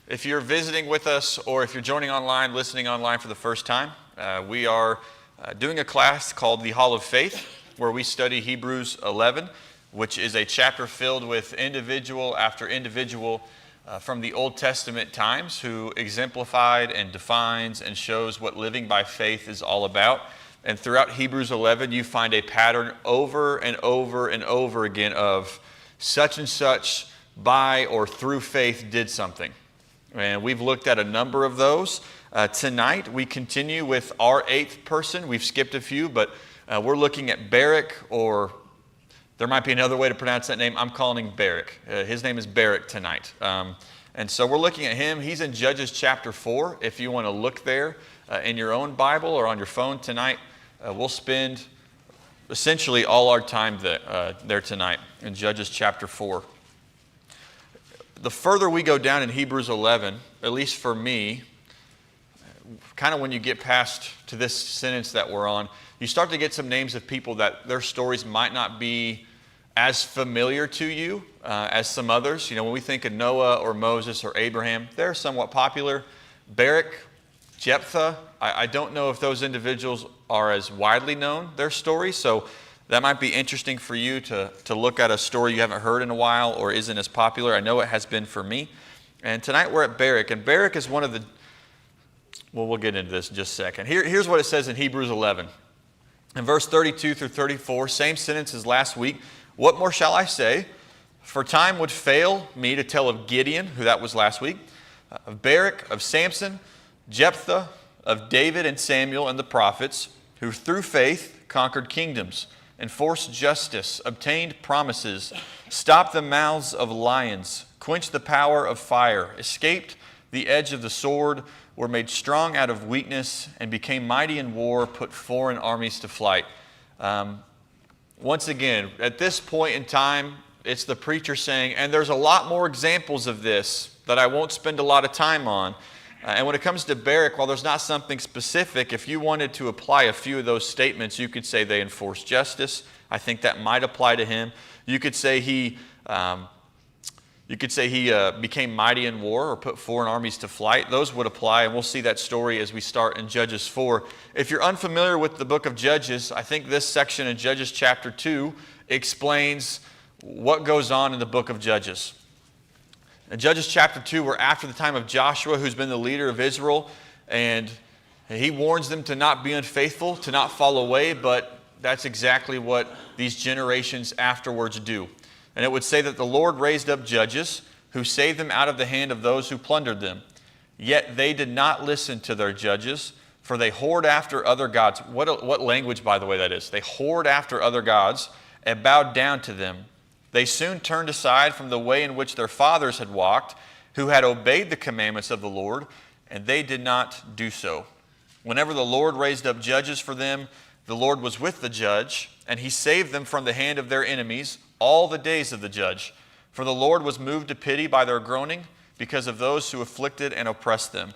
If you're visiting with us or if you're joining online, listening online for the first time, we are doing a class called the Hall of Faith, where we study Hebrews 11, which is a chapter filled with individual after individual from the Old Testament times who exemplified and defines and shows what living by faith is all about. And throughout Hebrews 11, you find a pattern over and over and over again of such and such by or through faith did something. And we've looked at a number of those. Tonight, we continue with our eighth person. We've skipped a few, but we're looking at Barak, or there might be another way to pronounce that name. I'm calling him Barak. His name is Barak tonight. And so we're looking at him. He's in Judges chapter 4. If you want to look there in your own Bible or on your phone tonight, we'll spend essentially all our time there tonight in Judges chapter 4. The further we go down in Hebrews 11, at least for me, kind of when you get past to this sentence that we're on, you start to get some names of people that their stories might not be as familiar to you as some others. You know, when we think of Noah or Moses or Abraham, they're somewhat popular. Barak, Jephthah, I don't know if those individuals are as widely known, their stories, so that might be interesting for you to look at a story you haven't heard in a while or isn't as popular. I know it has been for me. And tonight we're at Barak, and Barak is one of the, well, we'll get into this in just a second. Here's what it says in Hebrews 11. In verse 32 through 34, same sentence as last week. What more shall I say? For time would fail me to tell of Gideon, who that was last week, of Barak, of Samson, Jephthah, of David and Samuel and the prophets, who through faith conquered kingdoms, enforced justice, obtained promises, stopped the mouths of lions, quenched the power of fire, escaped the edge of the sword, were made strong out of weakness, and became mighty in war, put foreign armies to flight. Once again, at this point in time, it's the preacher saying, and there's a lot more examples of this that I won't spend a lot of time on. And when it comes to Barak, while there's not something specific, if you wanted to apply a few of those statements, you could say they enforced justice. I think that might apply to him. You could say he became mighty in war or put foreign armies to flight. Those would apply, and we'll see that story as we start in Judges 4. If you're unfamiliar with the book of Judges, I think this section in Judges chapter 2 explains what goes on in the book of Judges. In Judges chapter 2, we're after the time of Joshua, who's been the leader of Israel, and he warns them to not be unfaithful, to not fall away, but that's exactly what these generations afterwards do. And it would say that the Lord raised up judges who saved them out of the hand of those who plundered them. Yet they did not listen to their judges, for they whored after other gods. What language, by the way, that is. They whored after other gods and bowed down to them. They soon turned aside from the way in which their fathers had walked, who had obeyed the commandments of the Lord, and they did not do so. Whenever the Lord raised up judges for them, the Lord was with the judge, and he saved them from the hand of their enemies all the days of the judge. For the Lord was moved to pity by their groaning because of those who afflicted and oppressed them.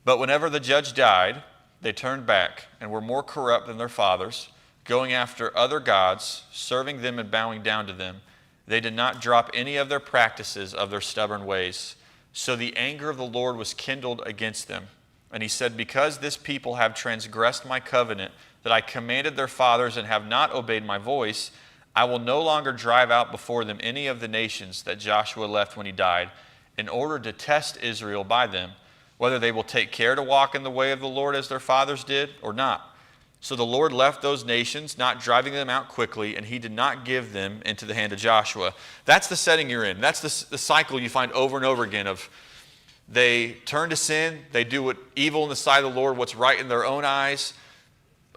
But whenever the judge died, they turned back and were more corrupt than their fathers, going after other gods, serving them and bowing down to them. They did not drop any of their practices of their stubborn ways. So the anger of the Lord was kindled against them. And he said, because this people have transgressed my covenant that I commanded their fathers and have not obeyed my voice, I will no longer drive out before them any of the nations that Joshua left when he died, in order to test Israel by them, whether they will take care to walk in the way of the Lord as their fathers did or not. So the Lord left those nations, not driving them out quickly, and he did not give them into the hand of Joshua. That's the setting you're in. That's the cycle you find over and over again of they turn to sin, they do what evil in the sight of the Lord, what's right in their own eyes.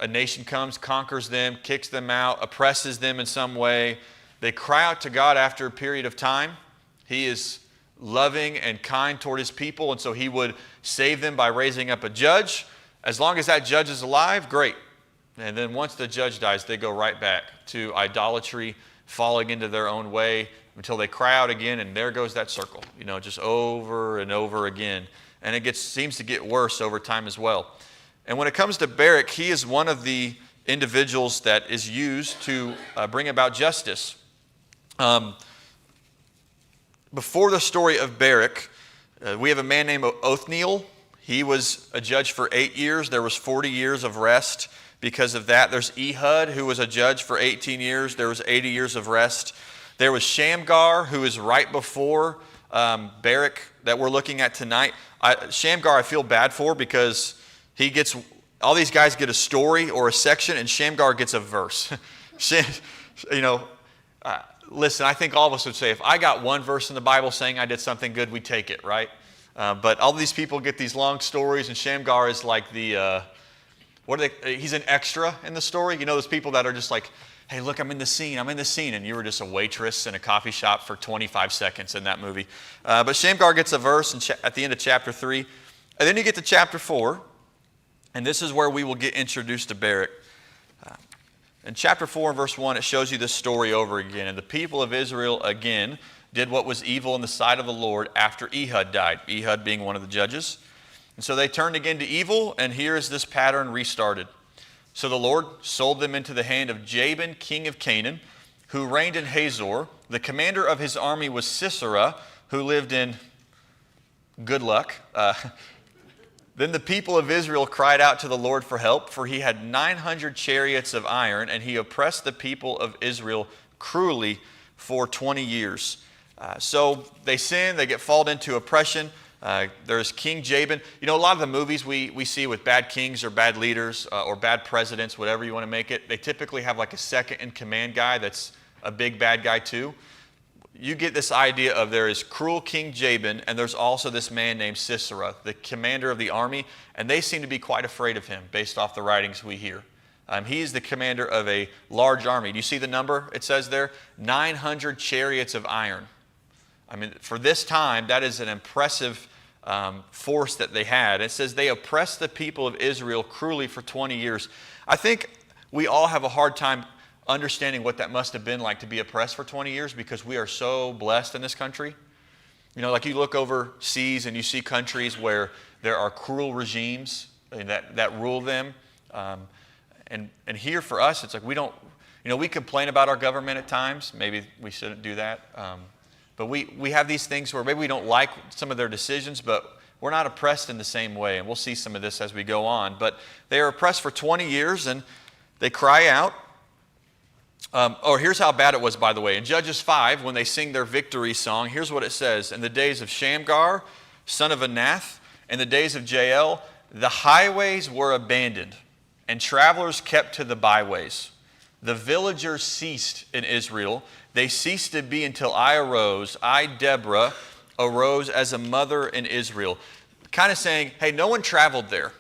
A nation comes, conquers them, kicks them out, oppresses them in some way. They cry out to God after a period of time. He is loving and kind toward his people, and so he would save them by raising up a judge. As long as that judge is alive, great. And then once the judge dies, they go right back to idolatry, falling into their own way until they cry out again, and there goes that circle, just over and over again. And it seems to get worse over time as well. And when it comes to Barak, he is one of the individuals that is used to bring about justice. Before the story of Barak, We have a man named Othniel. He was a judge for 8 years. There was 40 years of rest because of that. There's Ehud, who was a judge for 18 years. There was 80 years of rest. There was Shamgar, who is right before Barak that we're looking at tonight. Shamgar I feel bad for because all these guys get a story or a section, and Shamgar gets a verse. Listen, I think all of us would say, if I got one verse in the Bible saying I did something good, we'd take it, right? But all these people get these long stories, and Shamgar is like he's an extra in the story. You know those people that are just like, hey, look, I'm in the scene, and you were just a waitress in a coffee shop for 25 seconds in that movie. But Shamgar gets a verse at the end of chapter 3. And then you get to chapter 4, and this is where we will get introduced to Barak. In chapter 4 and verse 1, it shows you this story over again. And the people of Israel, again, did what was evil in the sight of the Lord after Ehud died, Ehud being one of the judges. And so they turned again to evil, and here is this pattern restarted. So the Lord sold them into the hand of Jabin, king of Canaan, who reigned in Hazor. The commander of his army was Sisera, who lived in good luck. Then the people of Israel cried out to the Lord for help, for he had 900 chariots of iron, and he oppressed the people of Israel cruelly for 20 years. So they sin, they get fall into oppression. There's King Jabin. You know, a lot of the movies we see with bad kings or bad leaders or bad presidents, whatever you want to make it, they typically have like a second in command guy that's a big bad guy too. You get this idea of there is cruel King Jabin, and there's also this man named Sisera, the commander of the army, and they seem to be quite afraid of him based off the writings we hear. He is the commander of a large army. Do you see the number it says there? 900 chariots of iron. I mean, for this time, that is an impressive force that they had. It says they oppressed the people of Israel cruelly for 20 years. I think we all have a hard time understanding what that must have been like to be oppressed for 20 years because we are so blessed in this country. You know, like you look overseas and you see countries where there are cruel regimes that rule them. And here for us, it's like we complain about our government at times. Maybe we shouldn't do that. But we have these things where maybe we don't like some of their decisions, but we're not oppressed in the same way. And we'll see some of this as we go on. But they are oppressed for 20 years and they cry out. Here's how bad it was, by the way. In Judges 5, when they sing their victory song, here's what it says. In the days of Shamgar, son of Anath, in the days of Jael, the highways were abandoned, and travelers kept to the byways. The villagers ceased in Israel. They ceased to be until I arose. I, Deborah, arose as a mother in Israel. Kind of saying, hey, no one traveled there.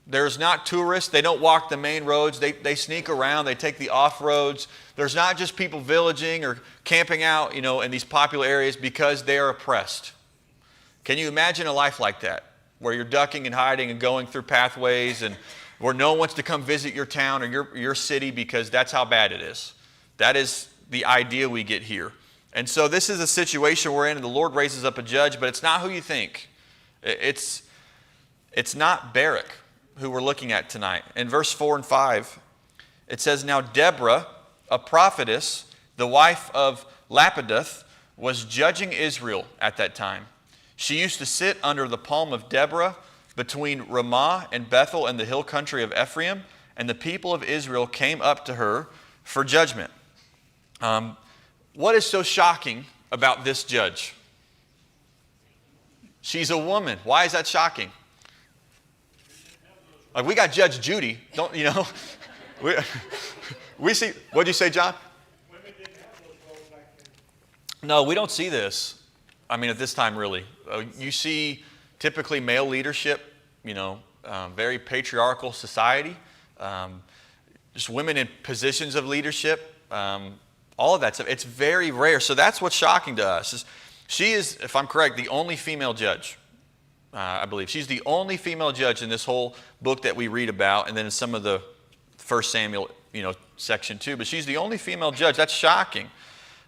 There's not tourists. They don't walk the main roads. They sneak around. They take the off roads. There's not just people villaging or camping out, in these popular areas because they are oppressed. Can you imagine a life like that, where you're ducking and hiding and going through pathways and where no one wants to come visit your town or your city because that's how bad it is? That is the idea we get here. And so this is a situation we're in, and the Lord raises up a judge, but it's not who you think. It's not Barak, who we're looking at tonight. In verse 4 and 5, it says, Now Deborah, a prophetess, the wife of Lapidoth, was judging Israel at that time. She used to sit under the palm of Deborah between Ramah and Bethel in the hill country of Ephraim, and the people of Israel came up to her for judgment. What is so shocking about this judge? She's a woman. Why is that shocking? Like we got Judge Judy, we see. What did you say, John? Women didn't have those roles back then. No, we don't see this. I mean, at this time, really, you see typically male leadership. Very patriarchal society. Just women in positions of leadership. All of that stuff. It's very rare. So that's what's shocking to us. She is, if I'm correct, the only female judge. I believe she's the only female judge in this whole book that we read about, and then in some of the 1 Samuel, section 2. But she's the only female judge. That's shocking.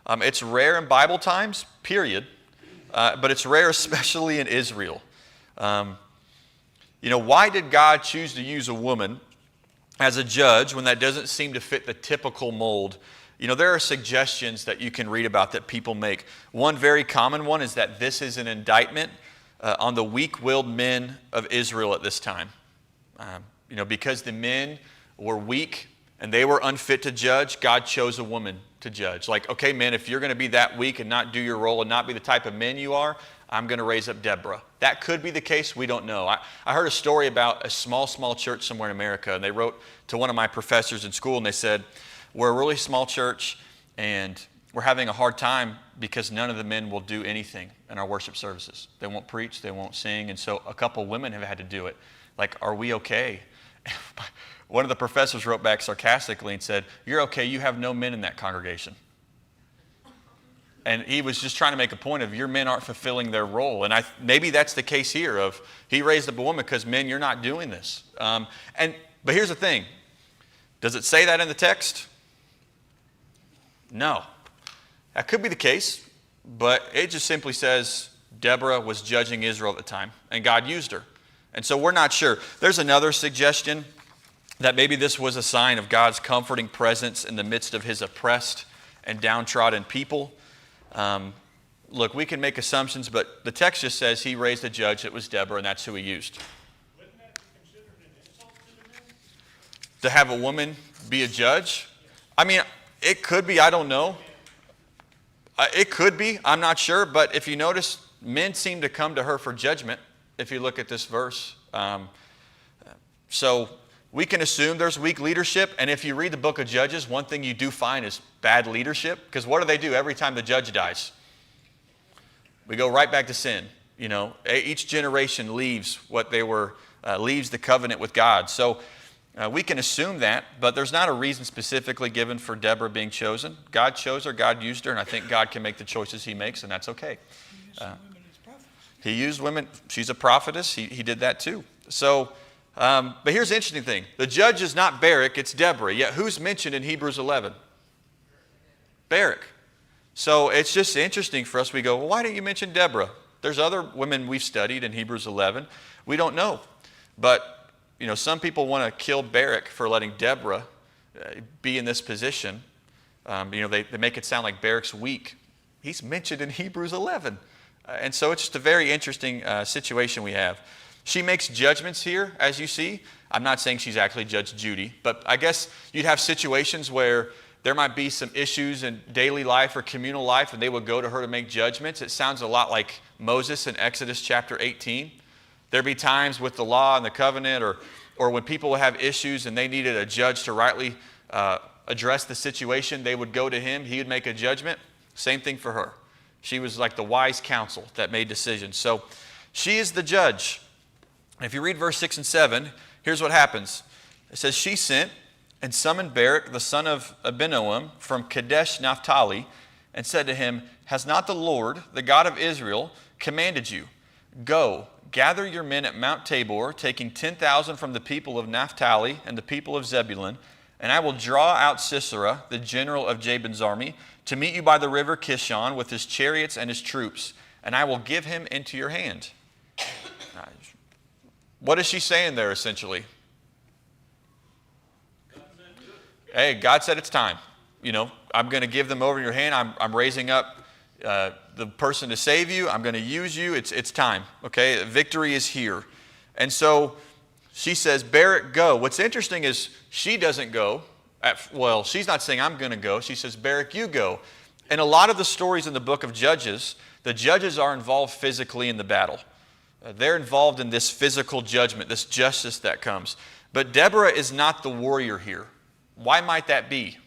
It's rare in Bible times, period. But it's rare, especially in Israel. Why did God choose to use a woman as a judge when that doesn't seem to fit the typical mold? There are suggestions that you can read about that people make. One very common one is that this is an indictment on the weak-willed men of Israel at this time. Because the men were weak and they were unfit to judge, God chose a woman to judge. Like, okay, men, if you're going to be that weak and not do your role and not be the type of men you are, I'm going to raise up Deborah. That could be the case. We don't know. I heard a story about a small church somewhere in America, and they wrote to one of my professors in school, and they said, we're a really small church, and we're having a hard time because none of the men will do anything in our worship services. They won't preach, they won't sing, and so a couple women have had to do it. Like, are we okay? One of the professors wrote back sarcastically and said, you're okay, you have no men in that congregation. And he was just trying to make a point of your men aren't fulfilling their role. And maybe that's the case here of he raised up a woman because men, you're not doing this. But here's the thing. Does it say that in the text? No. That could be the case, but it just simply says Deborah was judging Israel at the time, and God used her. And so we're not sure. There's another suggestion that maybe this was a sign of God's comforting presence in the midst of his oppressed and downtrodden people. Look, we can make assumptions, but the text just says he raised a judge that was Deborah, and that's who he used. Wouldn't that be considered an insult to the men? To have a woman be a judge? I mean, it could be, I don't know. It could be, I'm not sure, but if you notice, men seem to come to her for judgment if you look at this verse. So we can assume there's weak leadership, and if you read the book of Judges, one thing you do find is bad leadership, because what do every time the judge dies? We go right back to sin. Each generation leaves what they were, leaves the covenant with God. So we can assume that, but there's not a reason specifically given for Deborah being chosen. God chose her, God used her, and I think God can make the choices he makes, and that's okay. He used women. She's a prophetess. He did that too. So, but here's the interesting thing. The judge is not Barak, it's Deborah. Yet who's mentioned in Hebrews 11? Barak. So it's just interesting for us. We go, well, why didn't you mention Deborah? There's other women we've studied in Hebrews 11. We don't know. But some people want to kill Barak for letting Deborah be in this position. They make it sound like Barak's weak. He's mentioned in Hebrews 11. And so it's just a very interesting situation we have. She makes judgments here, as you see. I'm not saying she's actually Judge Judy, but I guess you'd have situations where there might be some issues in daily life or communal life, and they would go to her to make judgments. It sounds a lot like Moses in Exodus chapter 18. There'd be times with the law and the covenant or when people would have issues and they needed a judge to rightly address the situation, they would go to him. He would make a judgment. Same thing for her. She was like the wise counsel that made decisions. So she is the judge. If you read verse 6 and 7, here's what happens. It says, she sent and summoned Barak, the son of Abinoam, from Kadesh Naphtali, and said to him, has not the Lord, the God of Israel, commanded you, go, gather your men at Mount Tabor, taking 10,000 from the people of Naphtali and the people of Zebulun, and I will draw out Sisera, the general of Jabin's army, to meet you by the river Kishon with his chariots and his troops, and I will give him into your hand. What is she saying there, essentially? Hey, God said it's time. I'm going to give them over in your hand. I'm raising up the person to save you. I'm going to use you. It's time. Okay, victory is here. And so she says, Barak, go. What's interesting is she doesn't go. She's not saying I'm going to go. She says, Barak, you go. And a lot of the stories in the book of Judges, the judges are involved physically in the battle. They're involved in this physical judgment, this justice that comes. But Deborah is not the warrior here. Why might that be?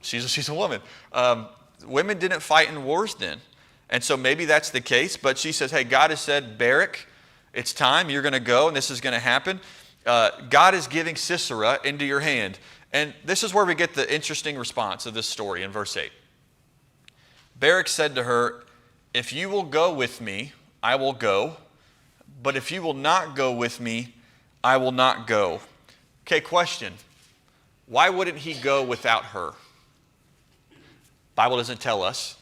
She's a woman. Women didn't fight in wars then. And so maybe that's the case. But she says, hey, God has said, Barak, it's time. You're going to go, and this is going to happen. God is giving Sisera into your hand. And this is where we get the interesting response of this story in verse 8. Barak said to her, if you will go with me, I will go. But if you will not go with me, I will not go. Okay, question. Why wouldn't he go without her? Bible doesn't tell us.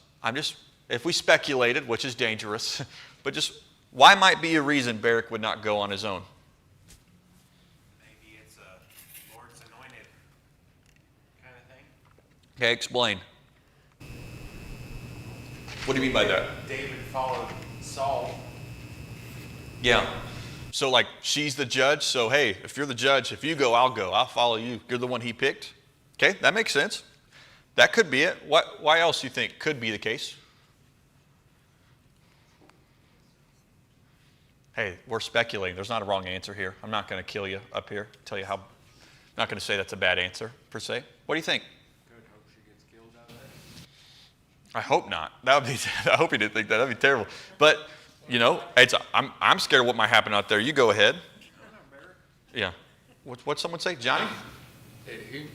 If we speculated, which is dangerous, but just why might be a reason Barak would not go on his own? Maybe it's a Lord's anointed kind of thing. Okay, explain. What do you mean by that? David followed Saul. Yeah. So like she's the judge, so hey, if you're the judge, if you go, I'll go. I'll follow you. You're the one he picked. Okay, that makes sense. That could be it. Why else do you think could be the case? Hey, we're speculating. There's not a wrong answer here. I'm not going to kill you up here, tell you how. I'm not going to say that's a bad answer, per se. What do you think? Good, hope she gets killed out there. I hope not. That would be. I hope you didn't think that. That'd be terrible. But you know, I'm scared of what might happen out there. You go ahead. Yeah. What'd someone say, Johnny? He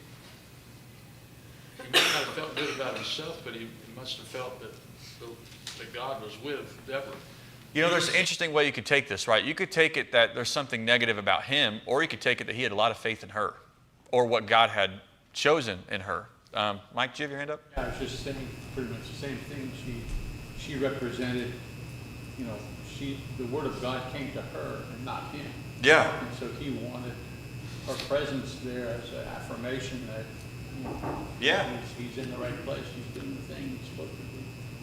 may not have felt good about himself, but he must have felt that God was with Deborah. You know, there's an interesting way you could take this, right? You could take it that there's something negative about him, or you could take it that he had a lot of faith in her, or what God had chosen in her. Mike, do you have your hand up? Yeah, I was just saying pretty much the same thing. She represented, you know, the word of God came to her and not him. Yeah. And so he wanted her presence there as an affirmation that, you know, Yeah. he's in the right place. He's doing the thing he's supposed to do.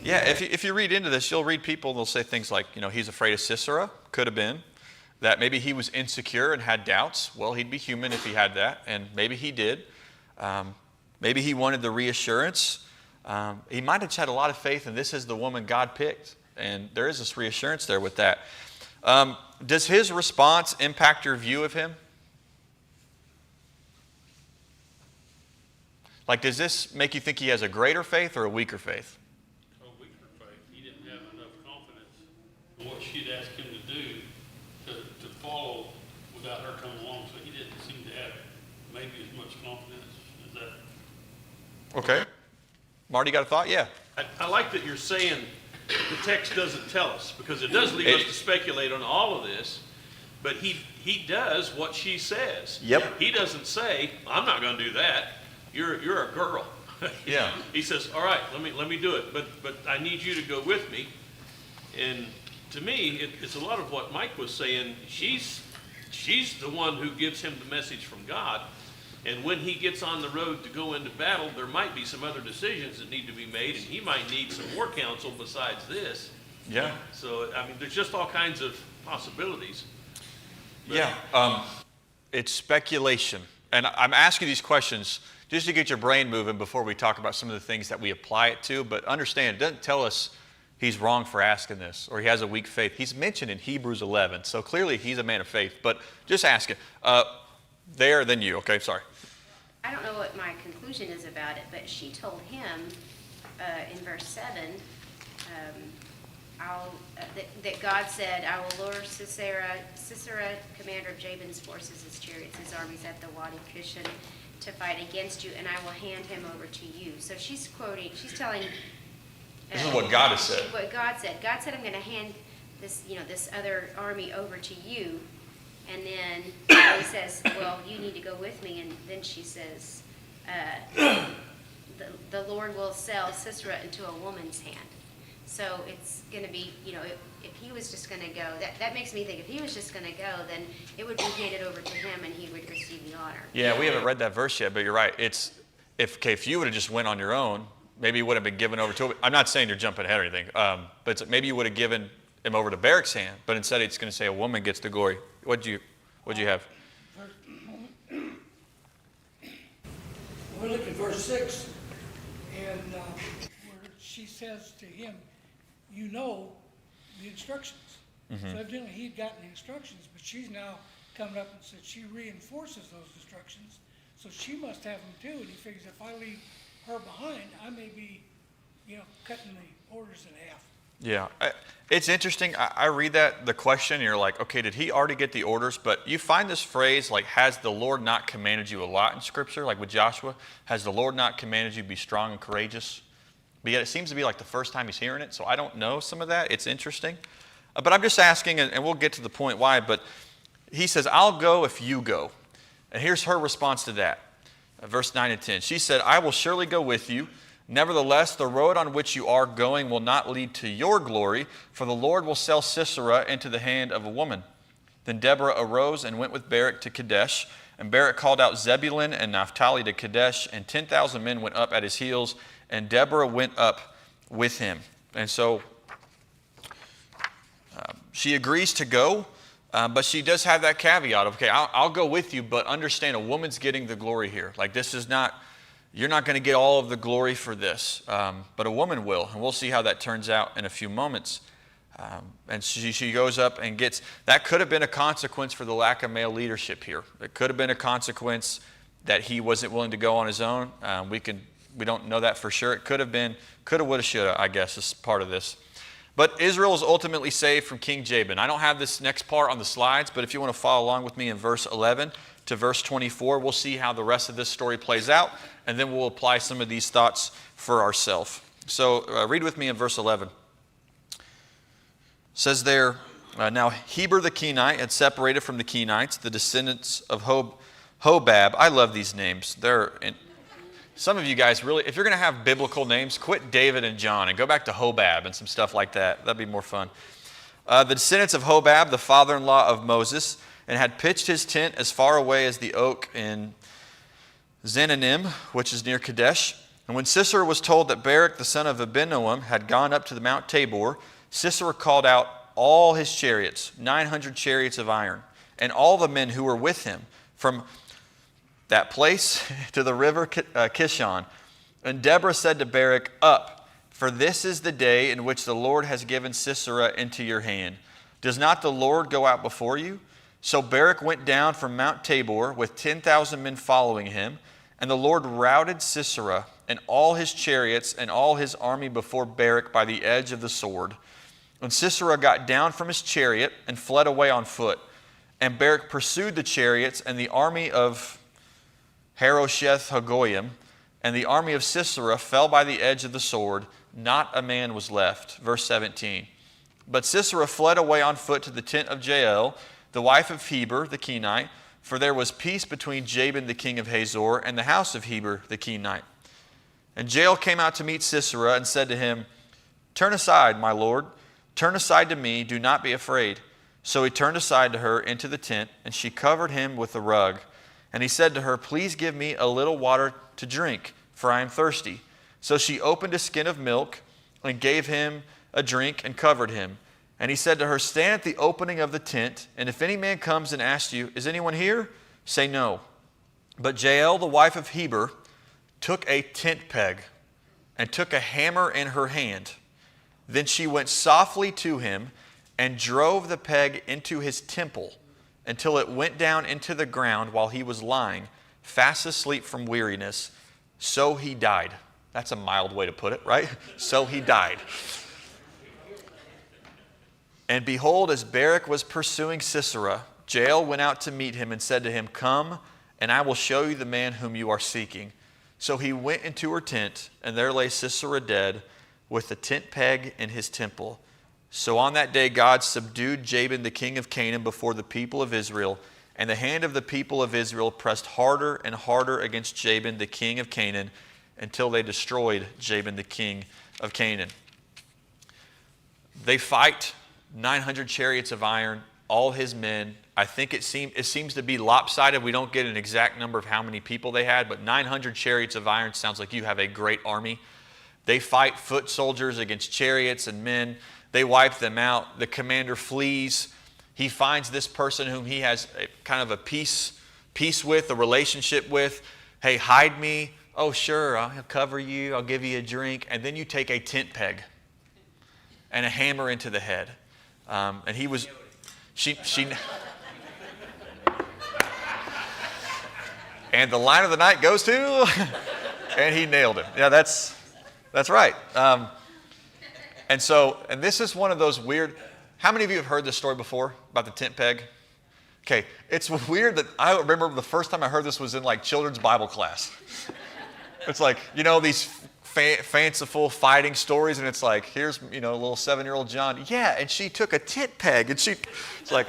Yeah, if you read into this, you'll read people, they'll say things like, you know, he's afraid of Sisera, could have been. That maybe he was insecure and had doubts. Well, he'd be human if he had that, and maybe he did. Maybe he wanted the reassurance. He might have had a lot of faith, and this is the woman God picked. And there is this reassurance there with that. Does his response impact your view of him? Like, does this make you think he has a greater faith or a weaker faith? A weaker faith. He didn't have enough confidence in what she'd asked him to do to follow without her coming along. So he didn't seem to have maybe as much confidence as that. Okay. Marty, got a thought? Yeah. I like that you're saying the text doesn't tell us, because it does leave us to speculate on all of this, but he does what she says. Yep. He doesn't say, I'm not going to do that. You're a girl. Yeah. He says, all right, let me do it, but I need you to go with me. And to me, it's a lot of what Mike was saying. She's the one who gives him the message from God. And when he gets on the road to go into battle, there might be some other decisions that need to be made, and he might need some more counsel besides this. Yeah. So, I mean, there's just all kinds of possibilities. But Yeah. It's speculation. And I'm asking these questions just to get your brain moving before we talk about some of the things that we apply it to. But understand, it doesn't tell us he's wrong for asking this or he has a weak faith. He's mentioned in Hebrews 11. So clearly he's a man of faith. But just ask it. There, then you. Okay, sorry. I don't know what my conclusion is about it, but she told him in verse 7 that God said, I will lure Sisera, commander of Jabin's forces, his chariots, his armies at the Wadi Kishon to fight against you, and I will hand him over to you. So she's telling. This is what God has said. What God said. God said, I'm going to hand this other army over to you. And then he says, well, you need to go with me. And then she says, the Lord will sell Sisera into a woman's hand. So it's going to be, if he was just going to go, that makes me think if he was just going to go, then it would be handed over to him and he would receive the honor. Yeah, we haven't read that verse yet, but you're right. It's if you would have just went on your own, maybe you would have been given over to him. I'm not saying you're jumping ahead or anything, but maybe you would have given him over to Barak's hand, but instead it's going to say a woman gets the glory. What'd you have? We're looking at verse 6, and where she says to him, you know the instructions. So evidently he'd gotten the instructions, but she's now coming up and said she reinforces those instructions, so she must have them too, and he figures if I leave her behind, I may be, cutting the orders in half. Yeah, it's interesting. I read the question, and you're like, okay, did he already get the orders? But you find this phrase, like, has the Lord not commanded you a lot in Scripture? Like with Joshua, has the Lord not commanded you to be strong and courageous? But yet it seems to be like the first time he's hearing it, so I don't know some of that. It's interesting. But I'm just asking, and we'll get to the point why, but he says, I'll go if you go. And here's her response to that. Verse 9 and 10. She said, I will surely go with you. Nevertheless, the road on which you are going will not lead to your glory, for the Lord will sell Sisera into the hand of a woman. Then Deborah arose and went with Barak to Kadesh. And Barak called out Zebulun and Naphtali to Kadesh, and 10,000 men went up at his heels, and Deborah went up with him. And so she agrees to go, but she does have that caveat of, okay, I'll go with you, but understand a woman's getting the glory here. Like, this is not, you're not going to get all of the glory for this, but a woman will. And we'll see how that turns out in a few moments. And she goes up and gets, that could have been a consequence for the lack of male leadership here. It could have been a consequence that he wasn't willing to go on his own. We don't know that for sure. It could have been, coulda, woulda, shoulda, I guess, is part of this. But Israel is ultimately saved from King Jabin. I don't have this next part on the slides, but if you want to follow along with me in verse 11 to verse 24, we'll see how the rest of this story plays out, and then we'll apply some of these thoughts for ourselves. So read with me in verse 11. It says there, now Heber the Kenite had separated from the Kenites, the descendants of Hobab. I love these names. Some of you guys really, if you're going to have biblical names, quit David and John and go back to Hobab and some stuff like that. That'd be more fun. The descendants of Hobab, the father-in-law of Moses, and had pitched his tent as far away as the oak in Zananim, which is near Kadesh. And when Sisera was told that Barak, the son of Abinoam, had gone up to the Mount Tabor, Sisera called out all his chariots, 900 chariots of iron, and all the men who were with him from that place to the river Kishon. And Deborah said to Barak, up, for this is the day in which the Lord has given Sisera into your hand. Does not the Lord go out before you? So Barak went down from Mount Tabor with 10,000 men following him, and the Lord routed Sisera and all his chariots and all his army before Barak by the edge of the sword. And Sisera got down from his chariot and fled away on foot. And Barak pursued the chariots and the army of Harosheth Hagoyim, and the army of Sisera fell by the edge of the sword. Not a man was left. Verse 17. But Sisera fled away on foot to the tent of Jael, the wife of Heber the Kenite, for there was peace between Jabin the king of Hazor and the house of Heber the Kenite. And Jael came out to meet Sisera and said to him, turn aside, my lord. Turn aside to me. Do not be afraid. So he turned aside to her into the tent, and she covered him with the rug. And he said to her, please give me a little water to drink, for I am thirsty. So she opened a skin of milk and gave him a drink and covered him. And he said to her, stand at the opening of the tent, and if any man comes and asks you, is anyone here? Say no. But Jael, the wife of Heber, took a tent peg and took a hammer in her hand. Then she went softly to him and drove the peg into his temple, until it went down into the ground while he was lying, fast asleep from weariness. So he died. That's a mild way to put it, right? So he died. And behold, as Barak was pursuing Sisera, Jael went out to meet him and said to him, come, and I will show you the man whom you are seeking. So he went into her tent, and there lay Sisera dead, with the tent peg in his temple. So on that day God subdued Jabin the king of Canaan before the people of Israel, and the hand of the people of Israel pressed harder and harder against Jabin the king of Canaan, until they destroyed Jabin the king of Canaan. They fight 900 chariots of iron, all his men. I think it seems to be lopsided. We don't get an exact number of how many people they had, but 900 chariots of iron sounds like you have a great army. They fight foot soldiers against chariots and men. They wipe them out. The commander flees. He finds this person whom he has kind of a peace with, a relationship with. Hey, hide me. Oh, sure, I'll cover you. I'll give you a drink. And then you take a tent peg and a hammer into the head. And he was, she, and the line of the night goes to, and he nailed him. Yeah, that's right. And this is one of those weird, how many of you have heard this story before about the tent peg? Okay, it's weird that I remember the first time I heard this was in like children's Bible class. It's like, these fanciful fighting stories, and it's like, here's, little 7-year-old John. Yeah, and she took a tent peg, and it's like,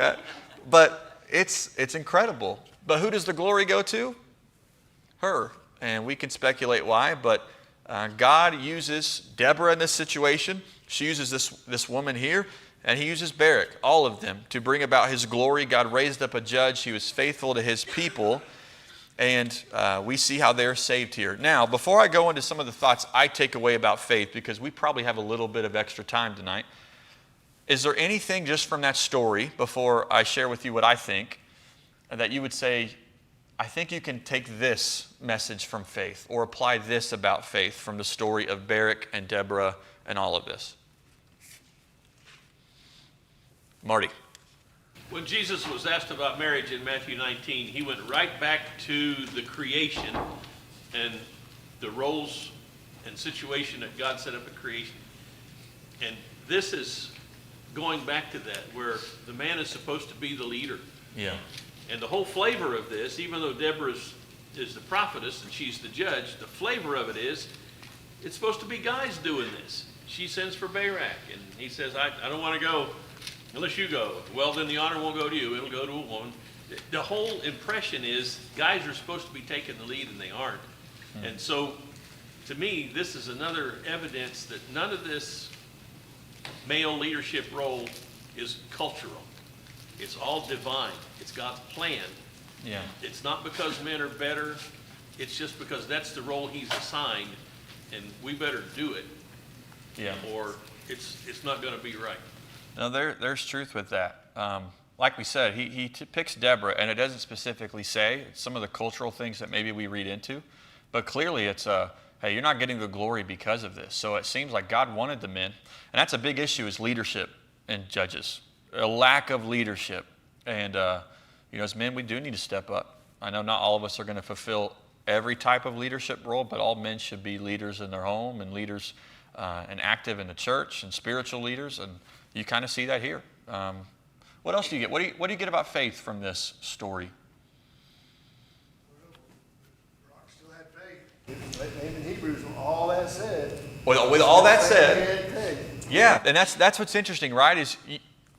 but it's incredible. But who does the glory go to? Her. And we can speculate why, but God uses Deborah in this situation. She uses this woman here, and he uses Barak, all of them, to bring about his glory. God raised up a judge. He was faithful to his people. And we see how they're saved here. Now, before I go into some of the thoughts I take away about faith, because we probably have a little bit of extra time tonight, is there anything just from that story, before I share with you what I think, that you would say, I think you can take this message from faith or apply this about faith from the story of Barak and Deborah and all of this? Marty. When Jesus was asked about marriage in Matthew 19, he went right back to the creation and the roles and situation that God set up at creation. And this is going back to that, where the man is supposed to be the leader. Yeah. And the whole flavor of this, even though Deborah is the prophetess and she's the judge, the flavor of it is, it's supposed to be guys doing this. She sends for Barak, and he says, I don't want to go unless you go. Well, then the honor won't go to you. It'll go to a woman. The whole impression is guys are supposed to be taking the lead, and they aren't. And so, to me, this is another evidence that none of this male leadership role is cultural. It's all divine. It's God's plan. Yeah. It's not because men are better. It's just because that's the role he's assigned, and we better do it, Yeah. or it's not going to be right. No, there's truth with that. Like we said, he picks Deborah, and it doesn't specifically say. It's some of the cultural things that maybe we read into. But clearly it's hey, you're not getting the glory because of this. So it seems like God wanted the men. And that's a big issue, is leadership in Judges. A lack of leadership. And, as men, we do need to step up. I know not all of us are going to fulfill every type of leadership role, but all men should be leaders in their home and leaders and active in the church and spiritual leaders. And you kind of see that here. What else do you get? What do you get about faith from this story? Barak still had faith. In Hebrews, with all that said. With all that said, he had faith. yeah, and that's what's interesting, right? Is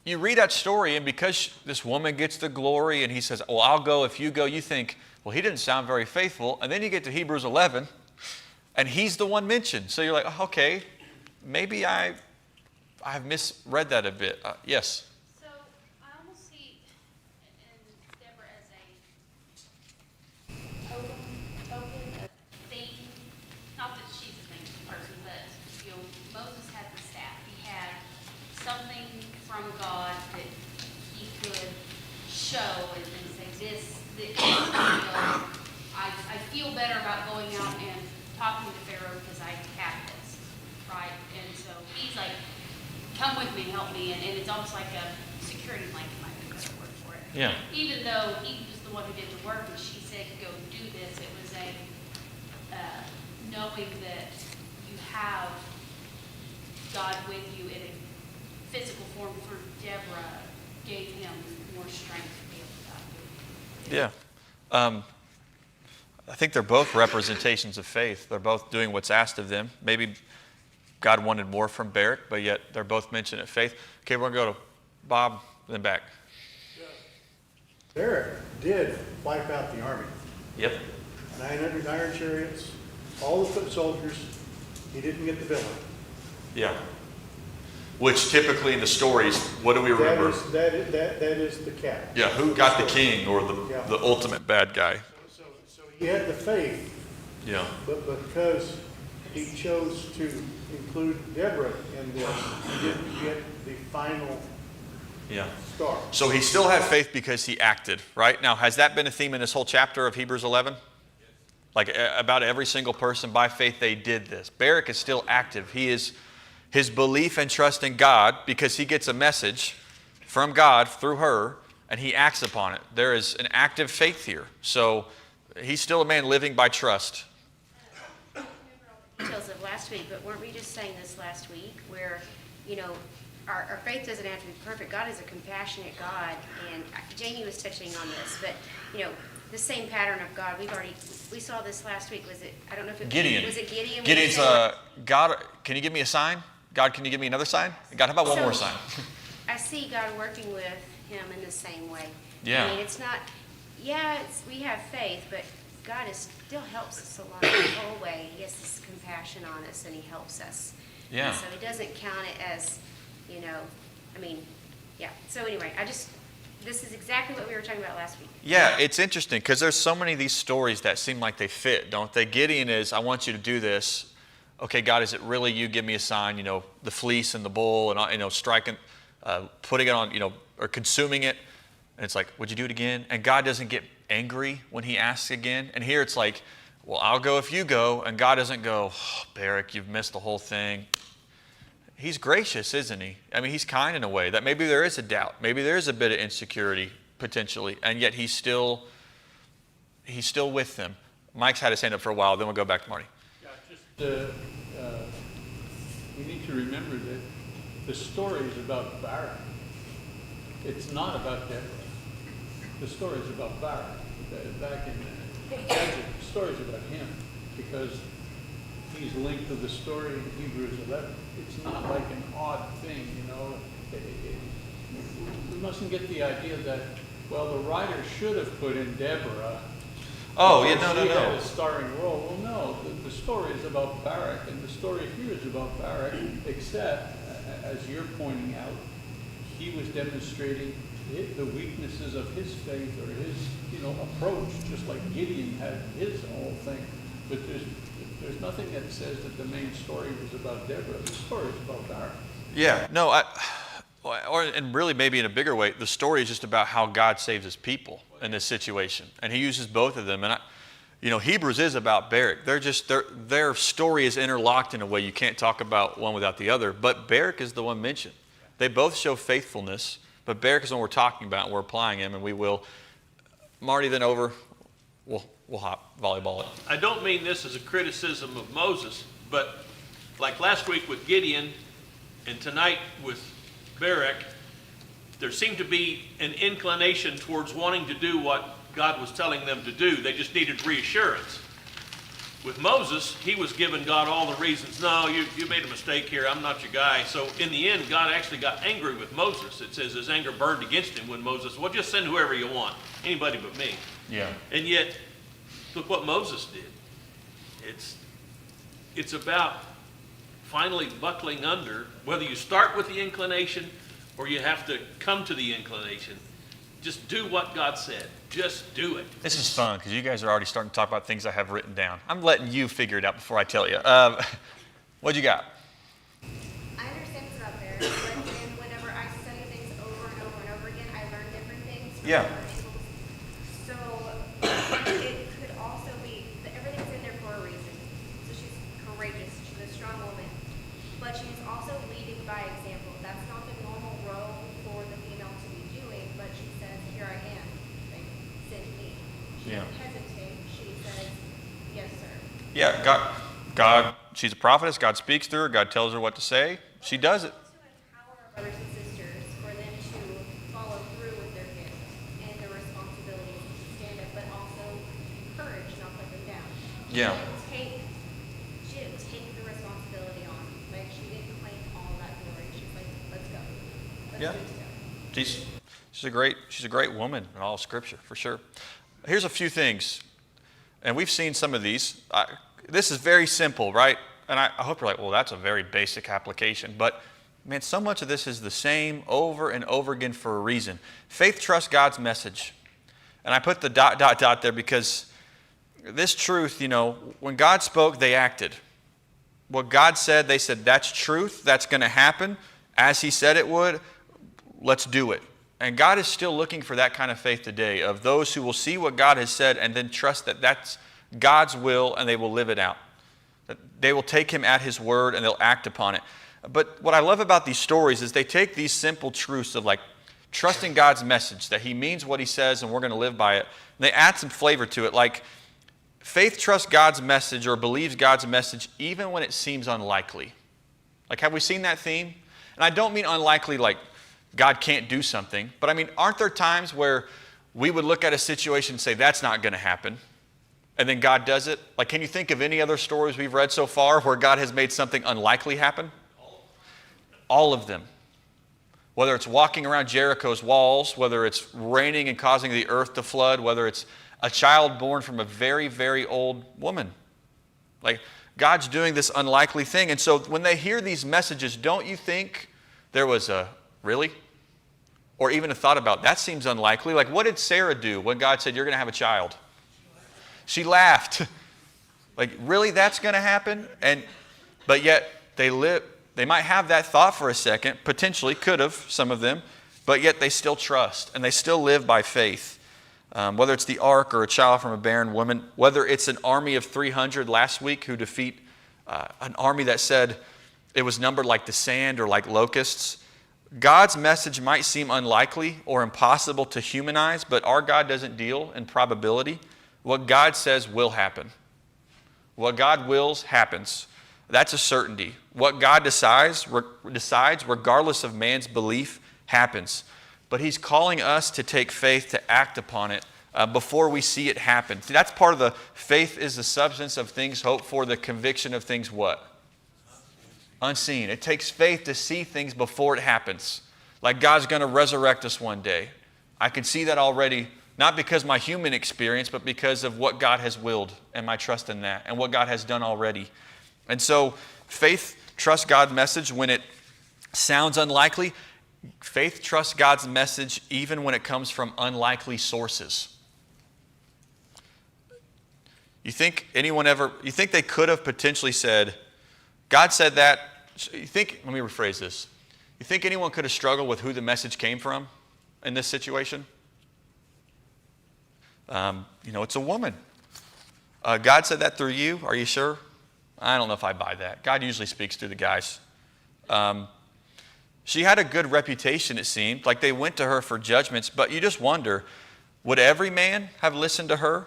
you read that story, and because this woman gets the glory, and he says, well, I'll go if you go, you think, well, he didn't sound very faithful. And then you get to Hebrews 11, and he's the one mentioned. So you're like, oh, okay, maybe I've misread that a bit. Yes? So I almost see in Deborah as a token, a thing. Not that she's a thankful person, but Moses had the staff. He had something from God that he could show and say, this I feel better about going out and talking to Pharaoh because I have this, right? And so he's like, come with me, help me, and it's almost like a security blanket, might be a better word for it. Yeah. Even though he was the one who did the work, and she said, go do this, it was a knowing that you have God with you in a physical form for Deborah gave him more strength to be able to do it. Yeah. I think they're both representations of faith. They're both doing what's asked of them. Maybe God wanted more from Barak, but yet they're both mentioned at faith. Okay, we're going to go to Bob, then back. Barak did wipe out the army. Yep. 900 iron chariots, all the foot soldiers. He didn't get the villain. Yeah. Which typically in the stories, what do we remember? That is the cat. Yeah, who got the king or the ultimate bad guy? So he had the faith, Yeah. but because he chose to include Deborah in this, he didn't get the final Yeah. star. So he still had faith because he acted, right? Now, has that been a theme in this whole chapter of Hebrews 11? Like about every single person by faith they did this. Barak is still active. His belief and trust in God, because he gets a message from God through her, and he acts upon it. There is an active faith here. So he's still a man living by trust. I don't remember all the details of last week, but weren't we just saying this last week where, our faith doesn't have to be perfect. God is a compassionate God, and Jamie was touching on this, but, the same pattern of God, we saw this last week. Was it, I don't know if it Gideon. Was it Gideon? Gideon's, God, can you give me a sign? God, can you give me another sign? God, how about one more sign? I see God working with him in the same way. Yeah. I mean, it's not, we have faith, but God still helps us along the whole way. He has this compassion on us, and he helps us. Yeah. And so he doesn't count it as, So anyway, This is exactly what we were talking about last week. Yeah, it's interesting because there's so many of these stories that seem like they fit, don't they? Gideon is, I want you to do this. Okay, God, is it really you? Give me a sign, the fleece and the bull and, striking, putting it on, or consuming it. And it's like, would you do it again? And God doesn't get angry when he asks again. And here it's like, well, I'll go if you go. And God doesn't go, oh, Barak, you've missed the whole thing. He's gracious, isn't he? I mean, he's kind in a way that maybe there is a doubt. Maybe there is a bit of insecurity potentially. And yet he's still with them. Mike's had his hand up for a while. Then we'll go back to Marty. Yeah, we need to remember that the story is about Barak. It's not about Deborah. The story is about Barak. Back in Judges, the story is about him because he's linked to the story in Hebrews 11. It's not like an odd thing, We mustn't get the idea that, well, the writer should have put in Deborah. Oh, yeah, She had a starring role. Well, no, the story is about Barak, and the story here is about Barak, except, as you're pointing out, he was demonstrating the weaknesses of his faith or his, approach, just like Gideon had his whole thing. But there's nothing that says that the main story was about Deborah. The story is about Barak. Yeah, no, and really maybe in a bigger way, the story is just about how God saves his people in this situation. And he uses both of them. And, Hebrews is about Barak. Their story is interlocked in a way you can't talk about one without the other. But Barak is the one mentioned. They both show faithfulness, but Barak is the one we're talking about, and we're applying him, and we will. Marty, then over. We'll hop volleyball it. I don't mean this as a criticism of Moses, but like last week with Gideon and tonight with Barak, there seemed to be an inclination towards wanting to do what God was telling them to do. They just needed reassurance. With Moses, he was giving God all the reasons. No, you made a mistake here. I'm not your guy. So in the end, God actually got angry with Moses. It says his anger burned against him when Moses, well, just send whoever you want, anybody but me. Yeah. And yet, look what Moses did. It's about finally buckling under, whether you start with the inclination or you have to come to the inclination. Just do what God said. Just do it. This is fun because you guys are already starting to talk about things I have written down. I'm letting you figure it out before I tell you. What you got? I understand it's about there, but then whenever I study things over and over and over again, I learn different things. from Yeah. different angles. So it could also be that everything's in there for a reason. So she's courageous, she's a strong woman, but she's also leading by example. That's not the normal role for the female to be doing, but she says, here I am, like, send me. She Yeah. doesn't hesitate, she says, yes, sir. Yeah, God, she's a prophetess. God speaks to her. God tells her what to say. She does it. To empower our brothers and sisters for them to follow through with their gifts and their responsibilities to stand up, but also courage, not let them down. Yeah. She didn't take the responsibility on. Like, she didn't claim all that glory. She's like, let's go. Let's Yeah. do it together. She's a great woman in all of Scripture, for sure. Here's a few things, and we've seen some of these. This is very simple, right? And I hope you're like, well, that's a very basic application. But, man, so much of this is the same over and over again for a reason. Faith trusts God's message. And I put the ... there because this truth, when God spoke, they acted. What God said, they said, that's truth. That's going to happen. As he said it would, let's do it. And God is still looking for that kind of faith today, of those who will see what God has said and then trust that that's God's will and they will live it out. That they will take him at his word and they'll act upon it. But what I love about these stories is they take these simple truths of like trusting God's message, that he means what he says and we're going to live by it. And they add some flavor to it, like faith trusts God's message or believes God's message even when it seems unlikely. Like, have we seen that theme? And I don't mean unlikely like God can't do something, but I mean, aren't there times where we would look at a situation and say, that's not going to happen, and then God does it? Like, can you think of any other stories we've read so far where God has made something unlikely happen? All of them. Whether it's walking around Jericho's walls, whether it's raining and causing the earth to flood, whether it's a child born from a very, very old woman. Like, God's doing this unlikely thing. And so when they hear these messages, don't you think there was a, really? or even a thought about, that seems unlikely. Like, what did Sarah do when God said, you're going to have a child? She laughed. Like, really, that's going to happen? But yet, they might have that thought for a second, potentially, could have, some of them, but yet they still trust, and they still live by faith. Whether it's the ark or a child from a barren woman, whether it's an army of 300 last week who defeat an army that said it was numbered like the sand or like locusts, God's message might seem unlikely or impossible to humanize, but our God doesn't deal in probability. What God says will happen. What God wills happens. That's a certainty. What God decides, regardless of man's belief, happens. But he's calling us to take faith to act upon it before we see it happen. See, that's part of the faith is the substance of things hoped for, the conviction of things what? Unseen. It takes faith to see things before it happens. Like God's going to resurrect us one day. I can see that already, not because of my human experience, but because of what God has willed and my trust in that and what God has done already. And so faith trusts God's message when it sounds unlikely. Faith trusts God's message even when it comes from unlikely sources. You think they could have potentially said, God said that? Let me rephrase this. You think anyone could have struggled with who the message came from in this situation? It's a woman. God said that through you. Are you sure? I don't know if I buy that. God usually speaks through the guys. She had a good reputation, it seemed. Like they went to her for judgments, but you just wonder, would every man have listened to her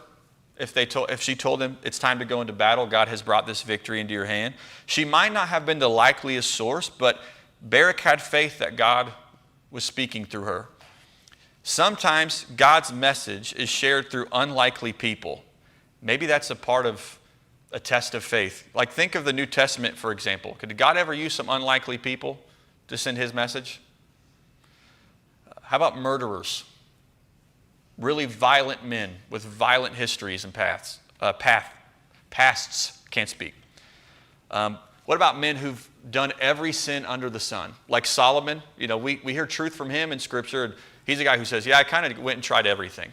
if she told him it's time to go into battle, God has brought this victory into your hand? She might not have been the likeliest source, but Barak had faith that God was speaking through her. Sometimes God's message is shared through unlikely people. Maybe that's a part of a test of faith. Like think of the New Testament, for example. Could God ever use some unlikely people to send his message? How about murderers? Really violent men with violent histories and pasts. Can't speak. What about men who've done every sin under the sun? Like Solomon, we hear truth from him in Scripture. And he's a guy who says, I kind of went and tried everything.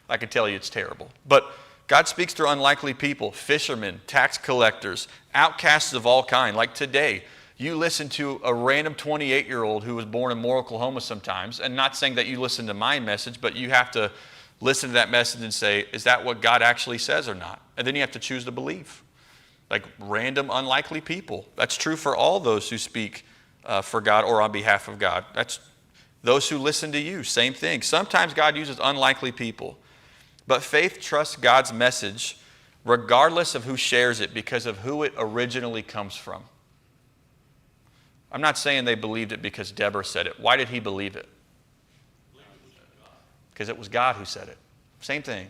I can tell you it's terrible. But God speaks through unlikely people, fishermen, tax collectors, outcasts of all kind. Like today, you listen to a random 28-year-old who was born in Moore, Oklahoma sometimes, and not saying that you listen to my message, but you have to listen to that message and say, is that what God actually says or not? And then you have to choose to believe. Like random, unlikely people. That's true for all those who speak for God or on behalf of God. That's those who listen to you, same thing. Sometimes God uses unlikely people. But faith trusts God's message regardless of who shares it because of who it originally comes from. I'm not saying they believed it because Deborah said it. Why did he believe it? Because it was God who said it. Same thing.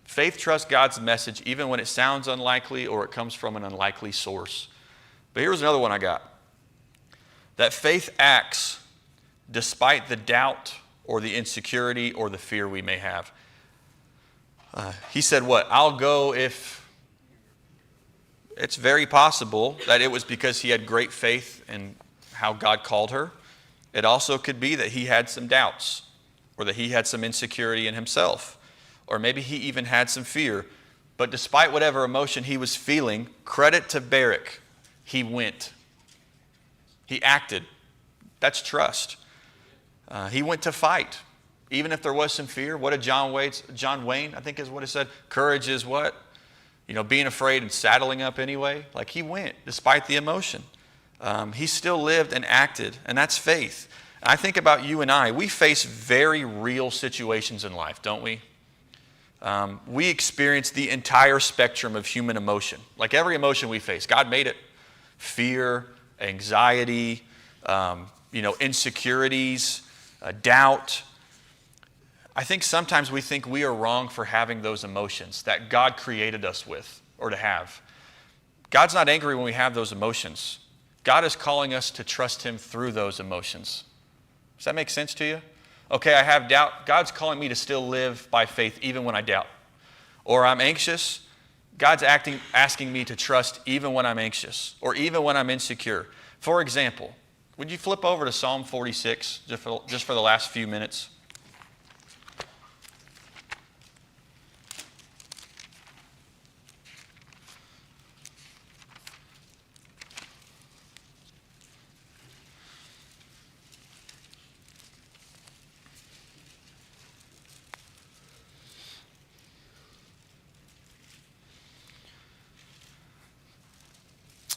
Faith trusts God's message even when it sounds unlikely or it comes from an unlikely source. But here's another one I got. That faith acts despite the doubt or the insecurity or the fear we may have. He said what? I'll go if... It's very possible that it was because he had great faith in how God called her. It also could be that he had some doubts or that he had some insecurity in himself. Or maybe he even had some fear. But despite whatever emotion he was feeling, credit to Barak, he went. He acted. That's trust. He went to fight. Even if there was some fear. What did John Wayne, I think is what it said? Courage is what? Being afraid and saddling up anyway. Like he went despite the emotion. He still lived and acted, and that's faith. I think about you and I. We face very real situations in life, don't we? We experience the entire spectrum of human emotion. Like every emotion we face, God made it. Fear, anxiety, insecurities, doubt. I think sometimes we think we are wrong for having those emotions that God created us with or to have. God's not angry when we have those emotions. God is calling us to trust him through those emotions. Does that make sense to you? Okay, I have doubt. God's calling me to still live by faith even when I doubt. Or I'm anxious. God's asking me to trust even when I'm anxious or even when I'm insecure. For example, Would you flip over to Psalm 46 just for the last few minutes?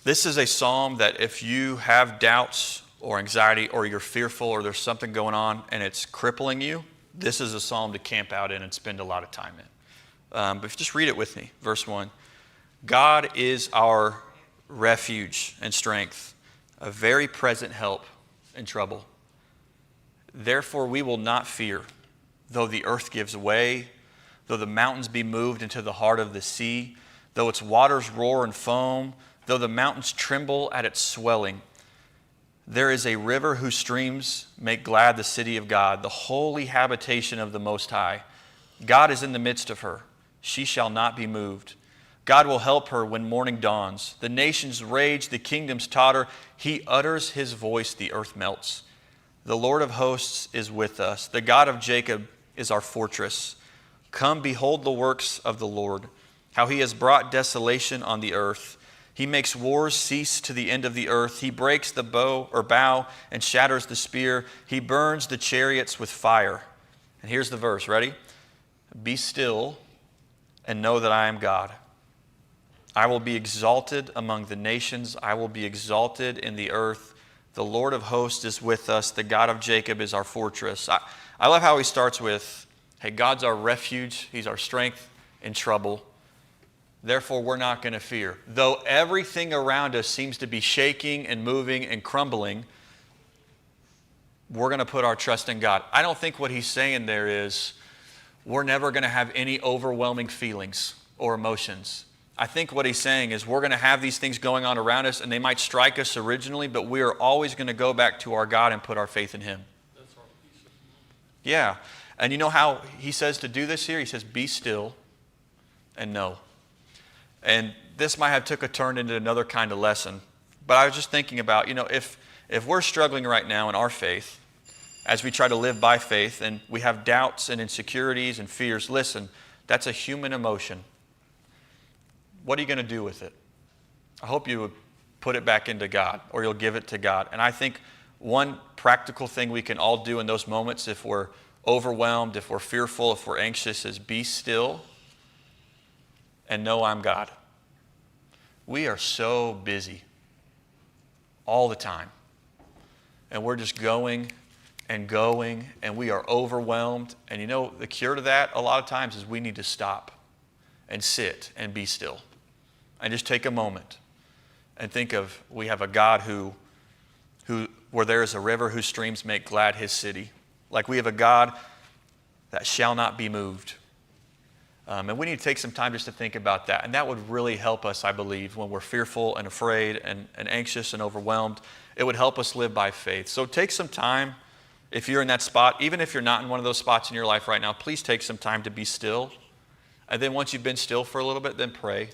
This is a psalm that if you have doubts or anxiety or you're fearful or there's something going on and it's crippling you, this is a psalm to camp out in and spend a lot of time in. But if you just read it with me, verse 1. God is our refuge and strength, a very present help in trouble. Therefore we will not fear, though the earth gives way, though the mountains be moved into the heart of the sea, though its waters roar and foam, though the mountains tremble at its swelling. There is a river whose streams make glad the city of God, the holy habitation of the Most High. God is in the midst of her. She shall not be moved. God will help her when morning dawns. The nations rage, the kingdoms totter. He utters his voice, the earth melts. The Lord of hosts is with us. The God of Jacob is our fortress. Come, behold the works of the Lord, how he has brought desolation on the earth. He makes wars cease to the end of the earth. He breaks the bow and shatters the spear. He burns the chariots with fire. And here's the verse, ready? Be still and know that I am God. I will be exalted among the nations. I will be exalted in the earth. The Lord of hosts is with us. The God of Jacob is our fortress. I love how he starts with, hey, God's our refuge. He's our strength in trouble. Therefore, we're not going to fear. Though everything around us seems to be shaking and moving and crumbling, we're going to put our trust in God. I don't think what he's saying there is we're never going to have any overwhelming feelings or emotions. I think what he's saying is we're going to have these things going on around us, and they might strike us originally, but we are always going to go back to our God and put our faith in him. That's our peace of mind. Yeah. And you know how he says to do this here? He says, be still and know. And this might have took a turn into another kind of lesson. But I was just thinking about, if we're struggling right now in our faith, as we try to live by faith, and we have doubts and insecurities and fears, listen, that's a human emotion. What are you going to do with it? I hope you would put it back into God, or you'll give it to God. And I think one practical thing we can all do in those moments, if we're overwhelmed, if we're fearful, if we're anxious, is be still and know I'm God. We are so busy all the time. And we're just going, and we are overwhelmed. And the cure to that a lot of times is we need to stop and sit and be still. And just take a moment and think of, we have a God who where there is a river whose streams make glad his city. Like we have a God that shall not be moved. And we need to take some time just to think about that. And that would really help us, I believe, when we're fearful and afraid and anxious and overwhelmed. It would help us live by faith. So take some time, if you're in that spot, even if you're not in one of those spots in your life right now, please take some time to be still. And then once you've been still for a little bit, then pray.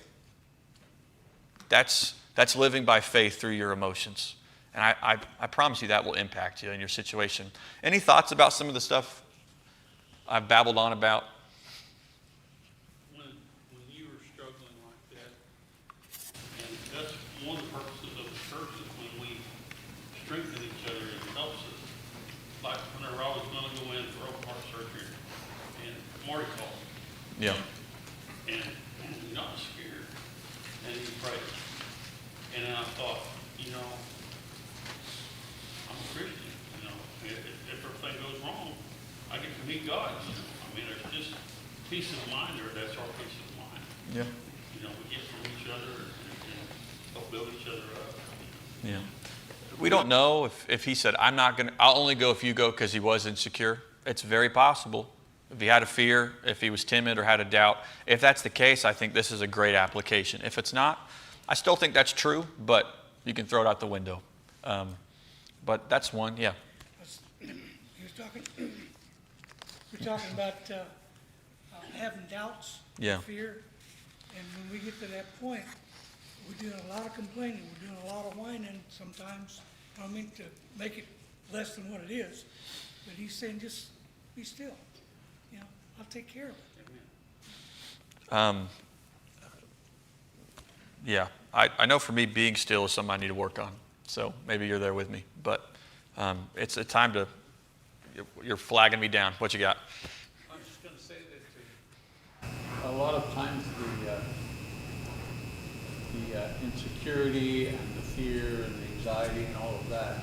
That's living by faith through your emotions. And I promise you that will impact you in your situation. Any thoughts about some of the stuff I've babbled on about? When you were struggling like that, and that's one of the purposes of the church is when we strengthen each other and it helps us. Like whenever I was going to go in for open heart surgery, and Marty called me. Yeah. And you're not scared. And he prayed. And then I thought, I'm a Christian, if everything goes wrong, I get to meet God. I mean, there's just peace of mind there. That's our peace of mind. Yeah. We get from each other and help build each other up. Yeah. We don't know if he said, I'll only go if you go because he was insecure. It's very possible. If he had a fear, if he was timid or had a doubt. If that's the case, I think this is a great application. If it's not, I still think that's true, but you can throw it out the window. But that's one, yeah. You're talking about having doubts, Yeah. fear, and when we get to that point, we're doing a lot of complaining, we're doing a lot of whining sometimes, I don't mean to make it less than what it is, but he's saying just be still. You know, I'll take care of it. Yeah, I know for me, being still is something I need to work on. So maybe you're there with me. But it's a time to, you're flagging me down. What you got? I'm just going to say that a lot of times the insecurity and the fear and the anxiety and all of that,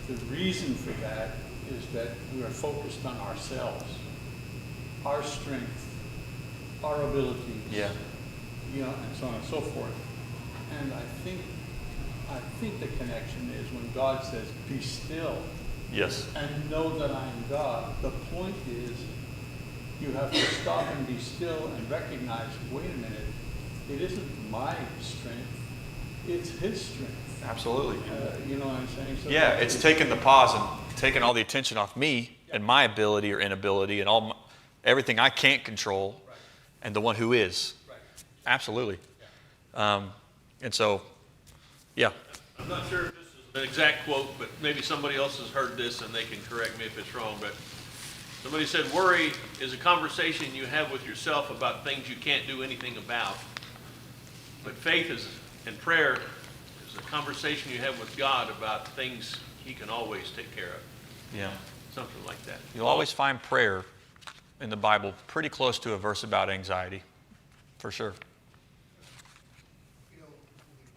the reason for that is that we are focused on ourselves, our strength, our abilities, Yeah. you know, and so on and so forth. And I think the connection is when God says, be still Yes. and know that I am God. The point is you have to stop and be still and recognize, wait a minute, it isn't my strength, it's his strength. Absolutely. You know what I'm saying? So Yeah, it's taking the pause and taking all the attention off me and my ability or inability and everything I can't control, and the one who is. Absolutely. And so, yeah. I'm not sure if this is an exact quote, but maybe somebody else has heard this and they can correct me if it's wrong, but somebody said, worry is a conversation you have with yourself about things you can't do anything about. But faith and prayer is a conversation you have with God about things he can always take care of. Yeah. Something like that. You'll always find prayer in the Bible pretty close to a verse about anxiety, for sure. You know,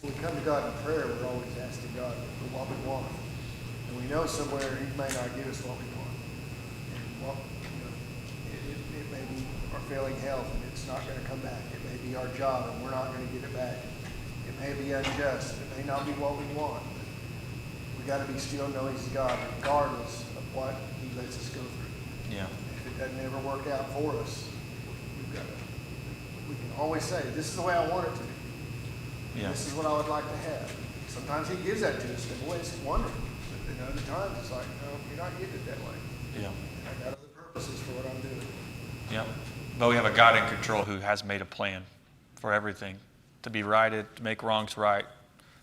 when we come to God in prayer, we're always asking God for what we want. And we know somewhere he may not give us what we want. And what, you know, it may be our failing health and it's not going to come back. It may be our job and we're not going to get it back. It may be unjust. It may not be what we want. We got to be still and know he's God regardless of what he lets us go through. Yeah. If it doesn't ever work out for us, we can always say, this is the way I want it to be. Yeah. This is what I would like to have. Sometimes he gives that to us in ways wonderful. But then other times it's like, no, you're not getting it that way. Yeah. I got other purposes for what I'm doing. Yeah. But we have a God in control who has made a plan for everything, to be righted, to make wrongs right,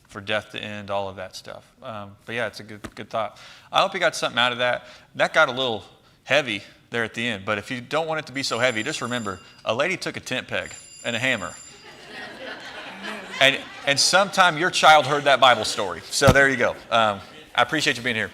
for death to end, all of that stuff. But yeah, it's a good thought. I hope you got something out of that. That got a little heavy there at the end, but if you don't want it to be so heavy, just remember, a lady took a tent peg and a hammer. And sometime your child heard that Bible story. So there you go. I appreciate you being here.